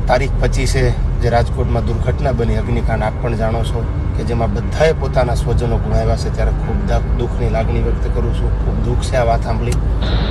તારીખ 25 જે રાજકોટમાં દુર્ઘટના બની અગ્નિકાંડ આપ પણ જાણો છો કે જેમાં બધાએ પોતાના સ્વજનો ગુમાવ્યા છે, ત્યારે ખૂબ દુઃખની લાગણી વ્યક્ત કરું છું. ખૂબ દુઃખ છે આ વાત સાંભળી.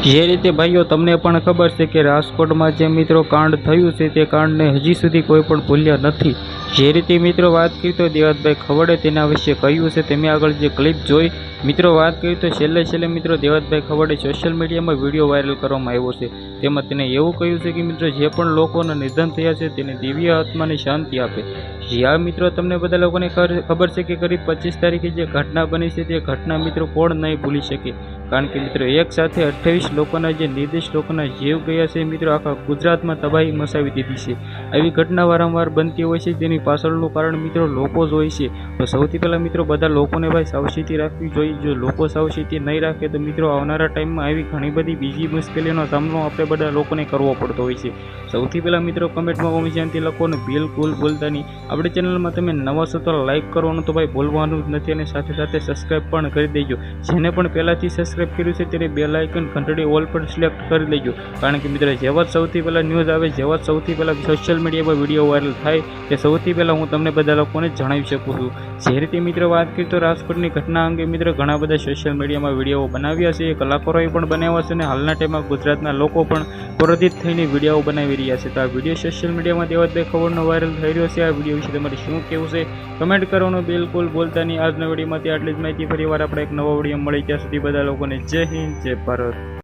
જે રીતે ભાઈઓ તમને પણ ખબર છે કે રાજકોટમાં જે મિત્રો કાંડ થયું છે તે કાંડને હજી સુધી કોઈ પણ ભૂલ્યા નથી. જે રીતે મિત્રો વાત કરી તો દેવતભાઈ ખવડે તેના વિશે કહ્યું છે, તમે આગળ જે ક્લિપ જોઈ મિત્રો વાત કરી તો છેલ્લે મિત્રો દેવતભાઈ ખવડે સોશિયલ મીડિયામાં વિડીયો વાયરલ કરવામાં આવ્યો છે. તેમાં તેને એવું કહ્યું છે કે મિત્રો જે પણ લોકોના નિધન થયા છે તેને દિવ્ય આત્માને શાંતિ આપે. જ્યાં મિત્રો તમને બધા લોકોને ખબર છે કે કરીબ 25 તારીખે જે ઘટના બની છે તે ઘટના મિત્રો કોણ નહીં ભૂલી શકે, કારણ કે મિત્રો એક સાથે 28 લોકોના જે નિર્દોષ લોકોના જીવ ગયા છે મિત્રો આખા ગુજરાતમાં તબાહી મચાવી દીધી છે. આવી ઘટના વારંવાર બનતી હોય છે, તેની પાછળનું કારણ મિત્રો લોકો જ હોય છે. તો સૌથી પહેલાં મિત્રો બધા લોકોને ભાઈ સાવચેતી રાખવી જોઈએ. જો લોકો સાવચેતી નહીં રાખે તો મિત્રો આવનારા ટાઈમમાં આવી ઘણી બધી બીજી મુશ્કેલીઓનો સામનો આપણે બધા લોકોને કરવો પડતો હોય છે. સૌથી પહેલાં મિત્રો કમેન્ટમાં કોમેન્ટથી લખો અને બિલકુલ ભૂલતા નહીં. આપણી ચેનલમાં તમે નવા છો તો લાઇક કરવાનું તો ભાઈ ભૂલવાનું જ નથી, અને સાથે સાથે સબસ્ક્રાઈબ પણ કરી દેજો. જેને પણ પહેલાંથી સબસ્ક્રાઈબ કર્યું છે તેને બેલ આઇકન ઘંટડી ઓલ પર સિલેક્ટ કરી લેજો, કારણ કે મિત્રો જેવા જ સૌથી પહેલાં ન્યૂઝ આવે, જેવા જ સૌથી પહેલાં સોશિયલ મીડિયામાં વિડીયો વાયરલ થાય તે સૌથી પહેલાં હું તમને બધા લોકોને જણાવી શકું છું. જે રીતે મિત્રો વાત કરી તો રાજકોટની ઘટના અંગે મિત્રો ઘણા બધા સોશિયલ મીડિયામાં વિડીયો બનાવ્યા છે, કલાકારોએ પણ બનાવ્યા છે, અને હાલના ટાઈમમાં ગુજરાતના લોકો પણ પ્રેરિત થઈને વિડીયો બનાવી રહ્યા છે. તો આ વિડીયો સોશિયલ મીડિયામાં દેવતભાઈ ખવડનો વાયરલ થઈ રહ્યો છે. આ વિડીયો વિશે તમારે શું કહેવું છે કમેન્ટ કરવાનું બિલકુલ ભૂલતા નહીં. આજના વિડીયોમાંથી આટલી જ માહિતી. ફરીવાર આપણે એક નવો વિડીયો મળી, ત્યાં સુધી બધા લોકોને જય હિન્દ, જય ભારત.